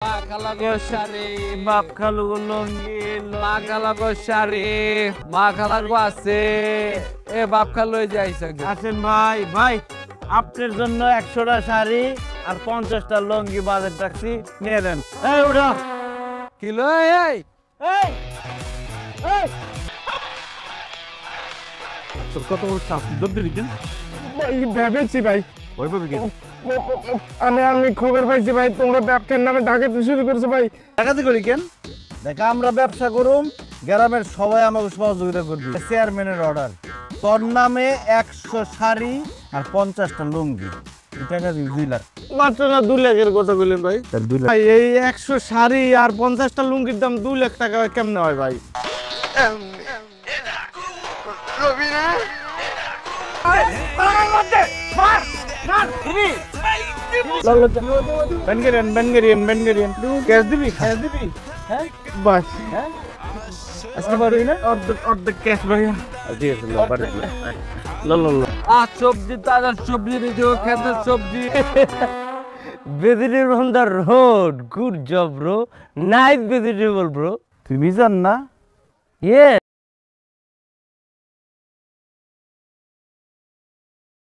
মাখালাগো শাড়ি মাখালাগো লঙ্গি মাখালাগো শাড়ি মাখালাগো আছে এ বাপখা লই যাইছে আছেন ভাই ভাই আপনার জন্য 100টা শাড়ি আর 50টা লঙ্গি বাজার রাখছি নিয়ে নেন। এই উঠো কিলো এই এই এই তোর কত বড় চাপ দর দিলি কেন ভেবেছি ভাই ওইভাবে কেন আমি খবর পাইছি ভাই তোমরা ব্যবসার নামে ডাকাতি শুরু করেছো ভাই। ডাকাতি করি কেন? দেখ আমরা ব্যবসা করুম, গ্রামের সবাই আমাকে সহযোগিতা করবে। চেয়ারম্যানের অর্ডার, তোর নামে 100 শাড়ি আর 50টা লুঙ্গি, এই টাকা দিবি 2 লাখ। মাত্র না 2 লাখের কথা বললেন ভাই। 2 লাখ ভাই এই 100 শাড়ি আর 50টা লুঙ্গির দাম 2 লাখ টাকা কেমনে হয় ভাই? বেনগেরিয়ান ক্যাশ দিবি হ্যাঁ বাস হ্যাঁ আজকে পারবি না? অর্ধেক ক্যাশ ভাই। ঠিক আছে লো পারবি লো লো লো। সবজি তাজা সবজি দিও খেতে সবজি Vegetable on the road. Good job, bro. Nice vegetable, bro. তুই মিজান না? Yes.